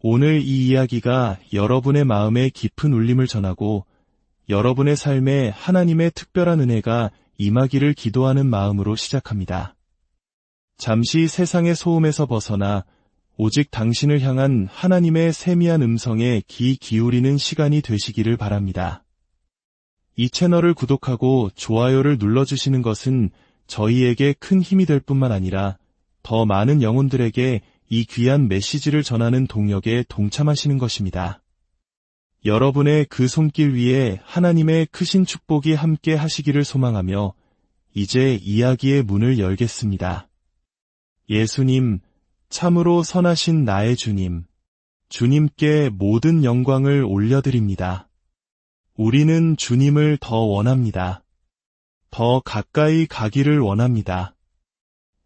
오늘 이 이야기가 여러분의 마음에 깊은 울림을 전하고 여러분의 삶에 하나님의 특별한 은혜가 임하기를 기도하는 마음으로 시작합니다. 잠시 세상의 소음에서 벗어나 오직 당신을 향한 하나님의 세미한 음성에 귀 기울이는 시간이 되시기를 바랍니다. 이 채널을 구독하고 좋아요를 눌러주시는 것은 저희에게 큰 힘이 될 뿐만 아니라 더 많은 영혼들에게 이 귀한 메시지를 전하는 동력에 동참하시는 것입니다. 여러분의 그 손길 위에 하나님의 크신 축복이 함께 하시기를 소망하며 이제 이야기의 문을 열겠습니다. 예수님, 참으로 선하신 나의 주님, 주님께 모든 영광을 올려드립니다. 우리는 주님을 더 원합니다. 더 가까이 가기를 원합니다.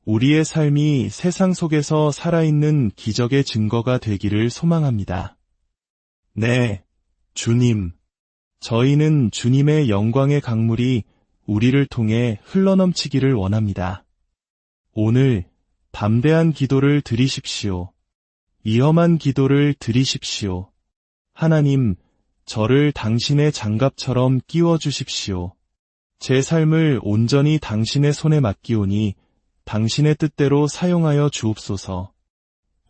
우리의 삶이 세상 속에서 살아있는 기적의 증거가 되기를 소망합니다. 네, 주님. 저희는 주님의 영광의 강물이 우리를 통해 흘러넘치기를 원합니다. 오늘 담대한 기도를 드리십시오. 위험한 기도를 드리십시오. 하나님, 저를 당신의 장갑처럼 끼워주십시오. 제 삶을 온전히 당신의 손에 맡기오니 당신의 뜻대로 사용하여 주옵소서.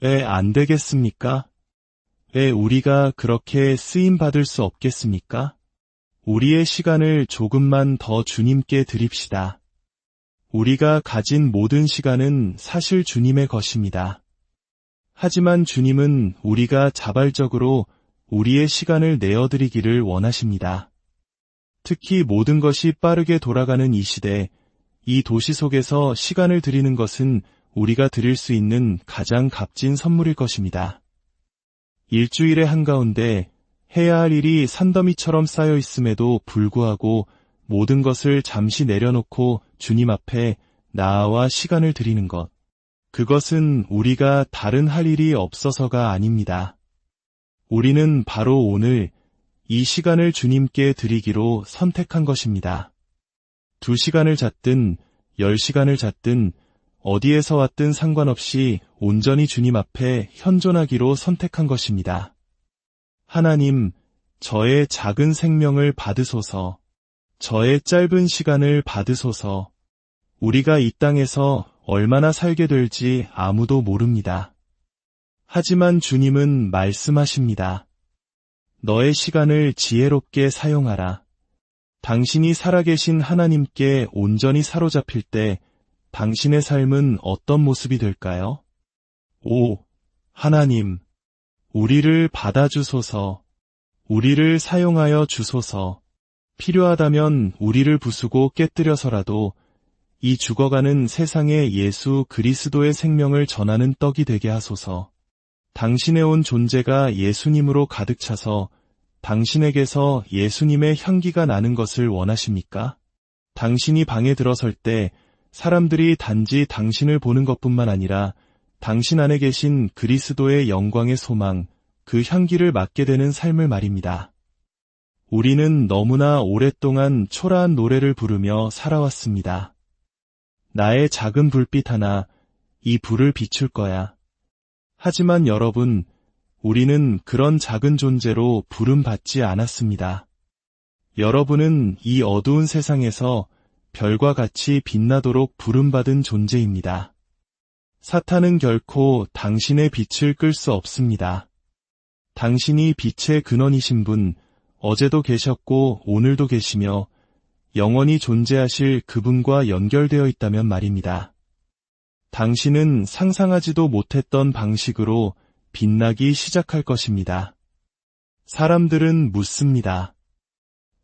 왜 안 되겠습니까? 왜 우리가 그렇게 쓰임받을 수 없겠습니까? 우리의 시간을 조금만 더 주님께 드립시다. 우리가 가진 모든 시간은 사실 주님의 것입니다. 하지만 주님은 우리가 자발적으로 우리의 시간을 내어드리기를 원하십니다. 특히 모든 것이 빠르게 돌아가는 이 시대, 이 도시 속에서 시간을 드리는 것은 우리가 드릴 수 있는 가장 값진 선물일 것입니다. 일주일의 한가운데 해야 할 일이 산더미처럼 쌓여 있음에도 불구하고 모든 것을 잠시 내려놓고 주님 앞에 나아와 시간을 드리는 것. 그것은 우리가 다른 할 일이 없어서가 아닙니다. 우리는 바로 오늘 이 시간을 주님께 드리기로 선택한 것입니다. 2시간을 잤든 10시간을 잤든 어디에서 왔든 상관없이 온전히 주님 앞에 현존하기로 선택한 것입니다. 하나님, 저의 작은 생명을 받으소서. 저의 짧은 시간을 받으소서. 우리가 이 땅에서 얼마나 살게 될지 아무도 모릅니다. 하지만 주님은 말씀하십니다. 너의 시간을 지혜롭게 사용하라. 당신이 살아계신 하나님께 온전히 사로잡힐 때 당신의 삶은 어떤 모습이 될까요? 오, 하나님, 우리를 받아주소서. 우리를 사용하여 주소서. 필요하다면 우리를 부수고 깨뜨려서라도 이 죽어가는 세상에 예수 그리스도의 생명을 전하는 떡이 되게 하소서. 당신의 온 존재가 예수님으로 가득 차서 당신에게서 예수님의 향기가 나는 것을 원하십니까? 당신이 방에 들어설 때 사람들이 단지 당신을 보는 것뿐만 아니라 당신 안에 계신 그리스도의 영광의 소망, 그 향기를 맡게 되는 삶을 말입니다. 우리는 너무나 오랫동안 초라한 노래를 부르며 살아왔습니다. 나의 작은 불빛 하나, 이 불을 비출 거야. 하지만 여러분, 우리는 그런 작은 존재로 부름받지 않았습니다. 여러분은 이 어두운 세상에서 별과 같이 빛나도록 부름받은 존재입니다. 사탄은 결코 당신의 빛을 끌 수 없습니다. 당신이 빛의 근원이신 분, 어제도 계셨고 오늘도 계시며 영원히 존재하실 그분과 연결되어 있다면 말입니다. 당신은 상상하지도 못했던 방식으로 빛나기 시작할 것입니다. 사람들은 묻습니다.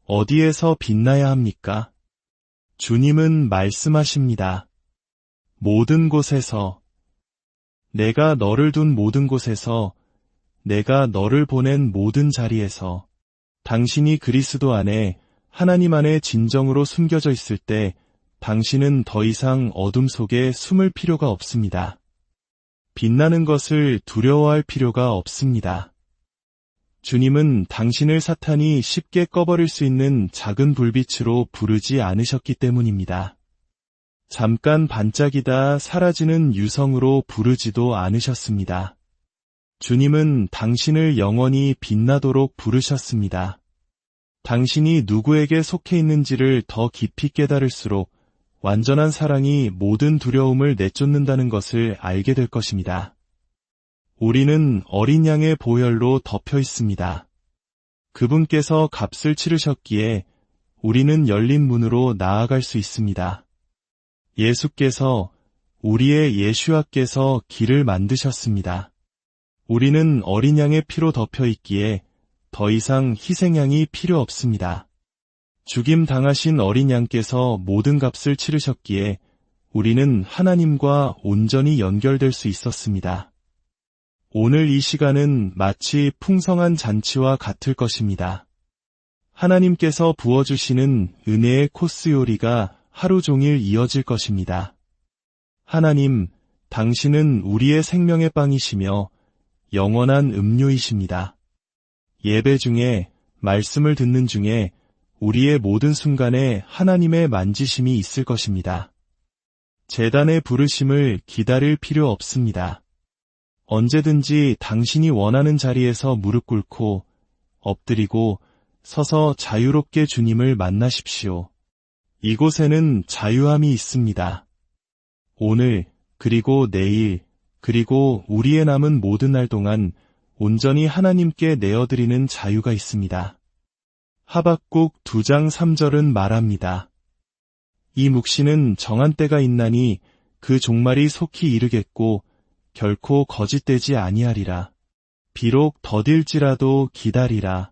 어디에서 빛나야 합니까? 주님은 말씀하십니다. 모든 곳에서, 내가 너를 둔 모든 곳에서, 내가 너를 보낸 모든 자리에서, 당신이 그리스도 안에 하나님 안에 진정으로 숨겨져 있을 때 당신은 더 이상 어둠 속에 숨을 필요가 없습니다. 빛나는 것을 두려워할 필요가 없습니다. 주님은 당신을 사탄이 쉽게 꺼버릴 수 있는 작은 불빛으로 부르지 않으셨기 때문입니다. 잠깐 반짝이다 사라지는 유성으로 부르지도 않으셨습니다. 주님은 당신을 영원히 빛나도록 부르셨습니다. 당신이 누구에게 속해 있는지를 더 깊이 깨달을수록 완전한 사랑이 모든 두려움을 내쫓는다는 것을 알게 될 것입니다. 우리는 어린 양의 보혈로 덮여 있습니다. 그분께서 값을 치르셨기에 우리는 열린 문으로 나아갈 수 있습니다. 예수께서, 우리의 예슈아께서 길을 만드셨습니다. 우리는 어린 양의 피로 덮여 있기에 더 이상 희생양이 필요 없습니다. 죽임 당하신 어린 양께서 모든 값을 치르셨기에 우리는 하나님과 온전히 연결될 수 있었습니다. 오늘 이 시간은 마치 풍성한 잔치와 같을 것입니다. 하나님께서 부어주시는 은혜의 코스 요리가 하루 종일 이어질 것입니다. 하나님, 당신은 우리의 생명의 빵이시며 영원한 음료이십니다. 예배 중에, 말씀을 듣는 중에 우리의 모든 순간에 하나님의 만지심이 있을 것입니다. 제단의 부르심을 기다릴 필요 없습니다. 언제든지 당신이 원하는 자리에서 무릎 꿇고 엎드리고 서서 자유롭게 주님을 만나십시오. 이곳에는 자유함이 있습니다. 오늘, 그리고 내일, 그리고 우리의 남은 모든 날 동안 온전히 하나님께 내어드리는 자유가 있습니다. 하박국 2장 3절은 말합니다. 이 묵시는 정한 때가 있나니 그 종말이 속히 이르겠고 결코 거짓되지 아니하리라. 비록 더딜지라도 기다리라.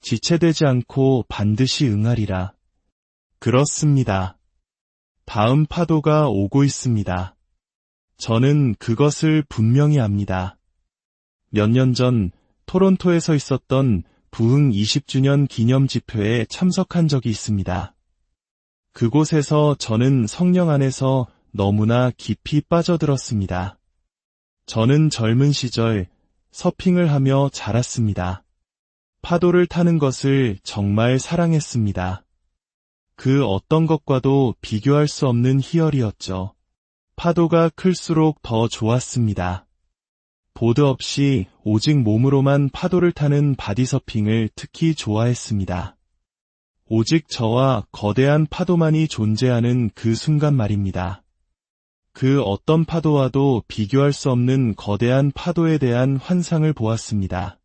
지체되지 않고 반드시 응하리라. 그렇습니다. 다음 파도가 오고 있습니다. 저는 그것을 분명히 압니다. 몇 년 전 토론토에서 있었던 부흥 20주년 기념 집회에 참석한 적이 있습니다. 그곳에서 저는 성령 안에서 너무나 깊이 빠져들었습니다. 저는 젊은 시절 서핑을 하며 자랐습니다. 파도를 타는 것을 정말 사랑했습니다. 그 어떤 것과도 비교할 수 없는 희열이었죠. 파도가 클수록 더 좋았습니다. 보드 없이 오직 몸으로만 파도를 타는 바디서핑을 특히 좋아했습니다. 오직 저와 거대한 파도만이 존재하는 그 순간 말입니다. 그 어떤 파도와도 비교할 수 없는 거대한 파도에 대한 환상을 보았습니다.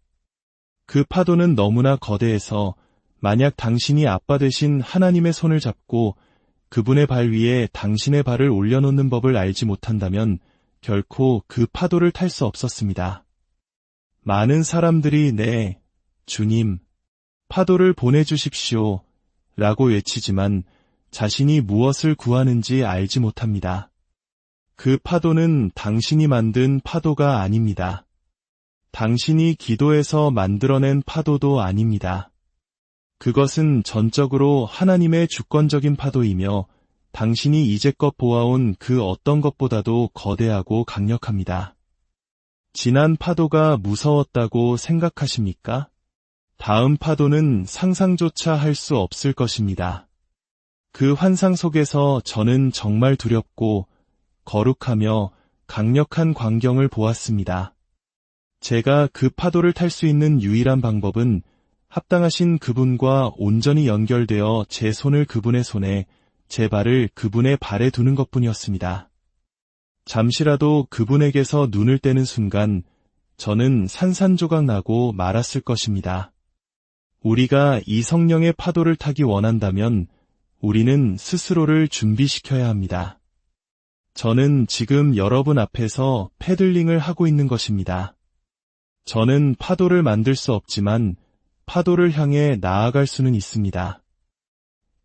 그 파도는 너무나 거대해서 만약 당신이 아빠 되신 하나님의 손을 잡고 그분의 발 위에 당신의 발을 올려놓는 법을 알지 못한다면 결코 그 파도를 탈 수 없었습니다. 많은 사람들이 네, 주님, 파도를 보내주십시오 라고 외치지만 자신이 무엇을 구하는지 알지 못합니다. 그 파도는 당신이 만든 파도가 아닙니다. 당신이 기도해서 만들어낸 파도도 아닙니다. 그것은 전적으로 하나님의 주권적인 파도이며 당신이 이제껏 보아온 그 어떤 것보다도 거대하고 강력합니다. 지난 파도가 무서웠다고 생각하십니까? 다음 파도는 상상조차 할 수 없을 것입니다. 그 환상 속에서 저는 정말 두렵고 거룩하며 강력한 광경을 보았습니다. 제가 그 파도를 탈 수 있는 유일한 방법은 합당하신 그분과 온전히 연결되어 제 손을 그분의 손에, 제 발을 그분의 발에 두는 것뿐이었습니다. 잠시라도 그분에게서 눈을 떼는 순간 저는 산산조각 나고 말았을 것입니다. 우리가 이 성령의 파도를 타기 원한다면 우리는 스스로를 준비시켜야 합니다. 저는 지금 여러분 앞에서 패들링을 하고 있는 것입니다. 저는 파도를 만들 수 없지만 파도를 향해 나아갈 수는 있습니다.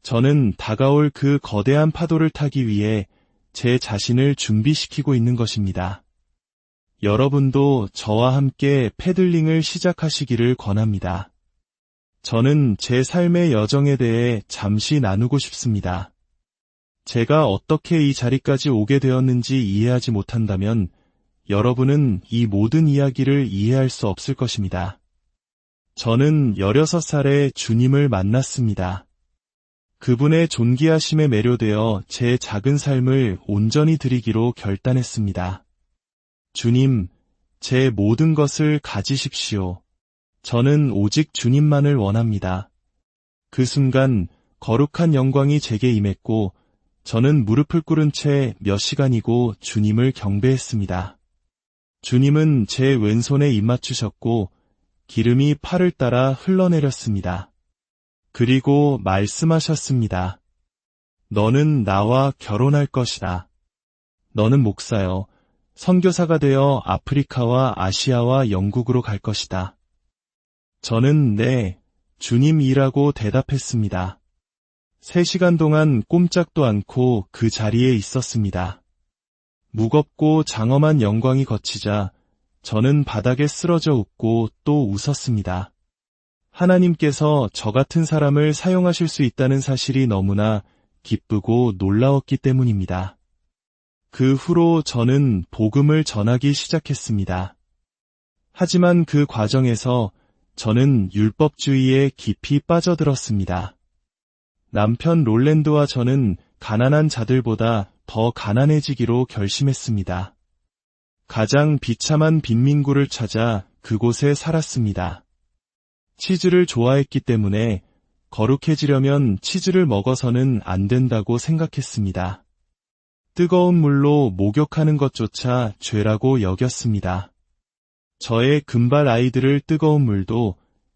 저는 다가올 그 거대한 파도를 타기 위해 제 자신을 준비시키고 있는 것입니다. 여러분도 저와 함께 패들링을 시작하시기를 권합니다. 저는 제 삶의 여정에 대해 잠시 나누고 싶습니다. 제가 어떻게 이 자리까지 오게 되었는지 이해하지 못한다면 여러분은 이 모든 이야기를 이해할 수 없을 것입니다. 저는 16살에 주님을 만났습니다. 그분의 존귀하심에 매료되어 제 작은 삶을 온전히 드리기로 결단했습니다. 주님, 제 모든 것을 가지십시오. 저는 오직 주님만을 원합니다. 그 순간 거룩한 영광이 제게 임했고 저는 무릎을 꿇은 채 몇 시간이고 주님을 경배했습니다. 주님은 제 왼손에 입맞추셨고 기름이 팔을 따라 흘러내렸습니다. 그리고 말씀하셨습니다. 너는 나와 결혼할 것이다. 너는 목사여, 선교사가 되어 아프리카와 아시아와 영국으로 갈 것이다. 저는 네, 주님이라고 대답했습니다. 3시간 동안 꼼짝도 않고 그 자리에 있었습니다. 무겁고 장엄한 영광이 거치자 저는 바닥에 쓰러져 웃고 또 웃었습니다. 하나님께서 저 같은 사람을 사용하실 수 있다는 사실이 너무나 기쁘고 놀라웠기 때문입니다. 그 후로 저는 복음을 전하기 시작했습니다. 하지만 그 과정에서 저는 율법주의에 깊이 빠져들었습니다. 남편 롤랜드와 저는 가난한 자들보다 더 가난해지기로 결심했습니다. 가장 비참한 빈민구를 찾아 그곳에 살았습니다. 치즈를 좋아했기 때문에 거룩해지려면 치즈를 먹어서는 안 된다고 생각했습니다. 뜨거운 물로 목욕하는 것조차 죄라고 여겼습니다. 저의 금발 아이들을 뜨거운 물도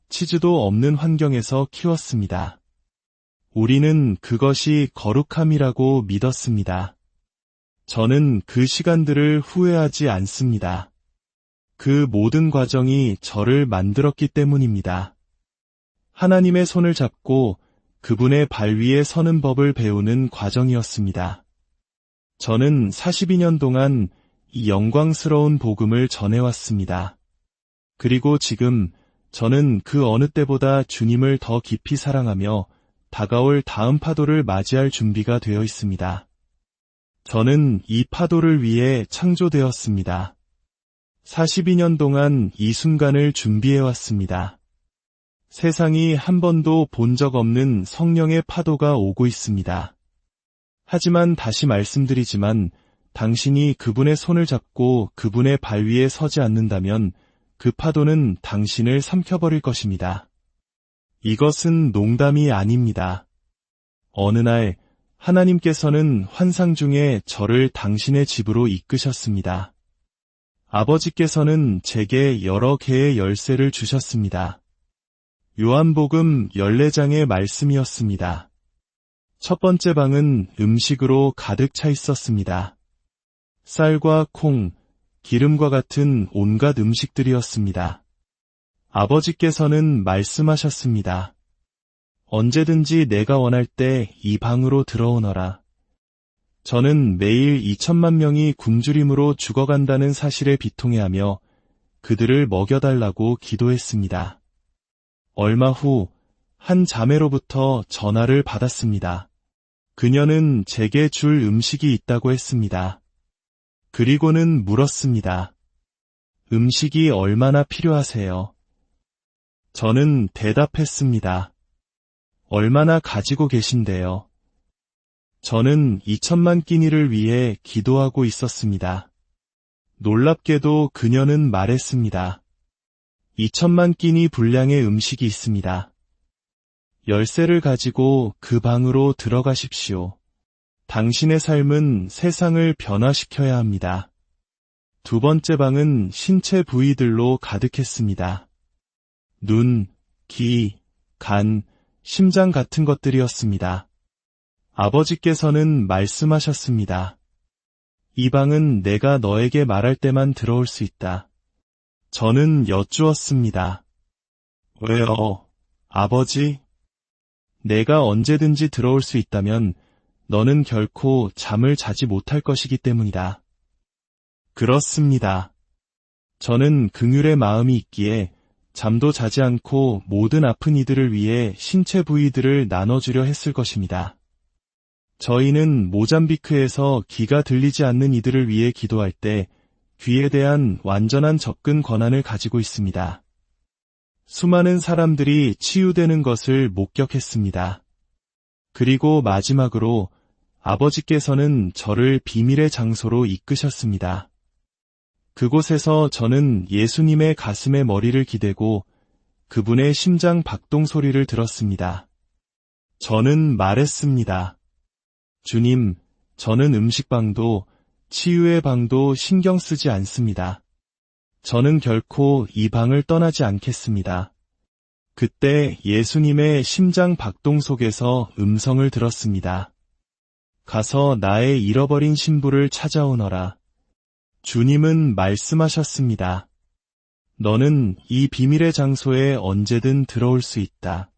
치즈도 없는 환경에서 키웠습니다. 우리는 그것이 거룩함이라고 믿었습니다. 저는 그 시간들을 후회하지 않습니다. 그 모든 과정이 저를 만들었기 때문입니다. 하나님의 손을 잡고 그분의 발 위에 서는 법을 배우는 과정이었습니다. 저는 42년 동안 이 영광스러운 복음을 전해왔습니다. 그리고 지금 저는 그 어느 때보다 주님을 더 깊이 사랑하며 다가올 다음 파도를 맞이할 준비가 되어 있습니다. 저는 이 파도를 위해 창조되었습니다. 42년 동안 이 순간을 준비해왔습니다. 세상이 한 번도 본 적 없는 성령의 파도가 오고 있습니다. 하지만 다시 말씀드리지만 당신이 그분의 손을 잡고 그분의 발 위에 서지 않는다면 그 파도는 당신을 삼켜버릴 것입니다. 이것은 농담이 아닙니다. 어느 날 하나님께서는 환상 중에 저를 당신의 집으로 이끄셨습니다. 아버지께서는 제게 여러 개의 열쇠를 주셨습니다. 요한복음 14장의 말씀이었습니다. 첫 번째 방은 음식으로 가득 차 있었습니다. 쌀과 콩, 기름과 같은 온갖 음식들이었습니다. 아버지께서는 말씀하셨습니다. 언제든지 내가 원할 때 이 방으로 들어오너라. 저는 매일 2천만 명이 굶주림으로 죽어간다는 사실에 비통해하며 그들을 먹여달라고 기도했습니다. 얼마 후 한 자매로부터 전화를 받았습니다. 그녀는 제게 줄 음식이 있다고 했습니다. 그리고는 물었습니다. 음식이 얼마나 필요하세요? 저는 대답했습니다. 얼마나 가지고 계신데요? 저는 2천만 끼니를 위해 기도하고 있었습니다. 놀랍게도 그녀는 말했습니다. 2천만 끼니 분량의 음식이 있습니다. 열쇠를 가지고 그 방으로 들어가십시오. 당신의 삶은 세상을 변화시켜야 합니다. 두 번째 방은 신체 부위들로 가득했습니다. 눈, 귀, 간, 심장 같은 것들이었습니다. 아버지께서는 말씀하셨습니다. 이 방은 내가 너에게 말할 때만 들어올 수 있다. 저는 여쭈었습니다. 왜요, 아버지? 내가 언제든지 들어올 수 있다면 너는 결코 잠을 자지 못할 것이기 때문이다. 그렇습니다. 저는 긍휼의 마음이 있기에 잠도 자지 않고 모든 아픈 이들을 위해 신체 부위들을 나눠주려 했을 것입니다. 저희는 모잠비크에서 귀가 들리지 않는 이들을 위해 기도할 때 귀에 대한 완전한 접근 권한을 가지고 있습니다. 수많은 사람들이 치유되는 것을 목격했습니다. 그리고 마지막으로 아버지께서는 저를 비밀의 장소로 이끄셨습니다. 그곳에서 저는 예수님의 가슴에 머리를 기대고 그분의 심장 박동 소리를 들었습니다. 저는 말했습니다. 주님, 저는 음식방도 치유의 방도 신경 쓰지 않습니다. 저는 결코 이 방을 떠나지 않겠습니다. 그때 예수님의 심장 박동 속에서 음성을 들었습니다. 가서 나의 잃어버린 신부를 찾아오너라. 주님은 말씀하셨습니다. 너는 이 비밀의 장소에 언제든 들어올 수 있다.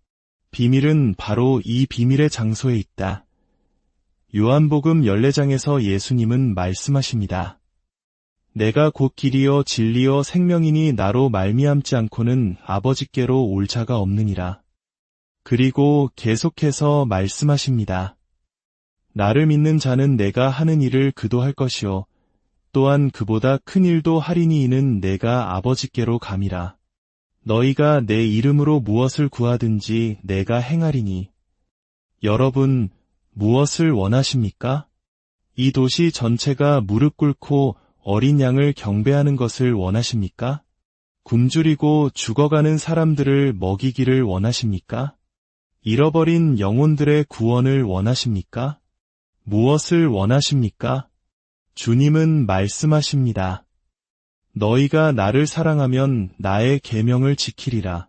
비밀은 바로 이 비밀의 장소에 있다. 요한복음 14장에서 예수님은 말씀하십니다. 내가 곧 길이요 진리요 생명이니 나로 말미암지 않고는 아버지께로 올 자가 없느니라. 그리고 계속해서 말씀하십니다. 나를 믿는 자는 내가 하는 일을 그도 할 것이요 또한 그보다 큰 일도 하리니 이는 내가 아버지께로 감이라. 너희가 내 이름으로 무엇을 구하든지 내가 행하리니. 여러분, 무엇을 원하십니까? 이 도시 전체가 무릎 꿇고 어린 양을 경배하는 것을 원하십니까? 굶주리고 죽어가는 사람들을 먹이기를 원하십니까? 잃어버린 영혼들의 구원을 원하십니까? 무엇을 원하십니까? 주님은 말씀하십니다. 너희가 나를 사랑하면 나의 계명을 지키리라.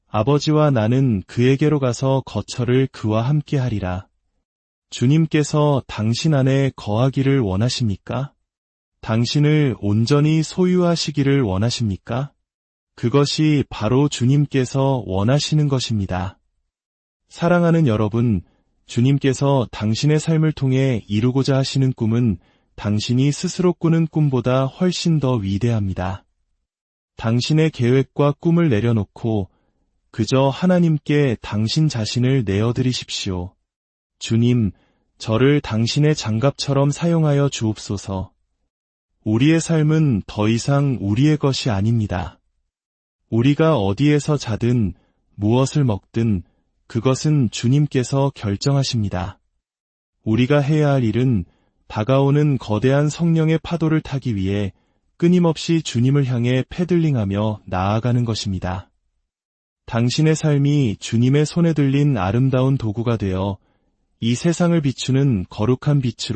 아버지와 나는 그에게로 가서 거처를 그와 함께 하리라. 주님께서 당신 안에 거하기를 원하십니까? 당신을 온전히 소유하시기를 원하십니까? 그것이 바로 주님께서 원하시는 것입니다. 사랑하는 여러분, 주님께서 당신의 삶을 통해 이루고자 하시는 꿈은 당신이 스스로 꾸는 꿈보다 훨씬 더 위대합니다. 당신의 계획과 꿈을 내려놓고 그저 하나님께 당신 자신을 내어드리십시오. 주님, 저를 당신의 장갑처럼 사용하여 주옵소서. 우리의 삶은 더 이상 우리의 것이 아닙니다. 우리가 어디에서 자든 무엇을 먹든 그것은 주님께서 결정하십니다. 우리가 해야 할 일은 다가오는 거대한 성령의 파도를 타기 위해 끊임없이 주님을 향해 패들링하며 나아가는 것입니다. 당신의 삶이 주님의 손에 들린 아름다운 도구가 되어 이 세상을 비추는 거룩한 빛으로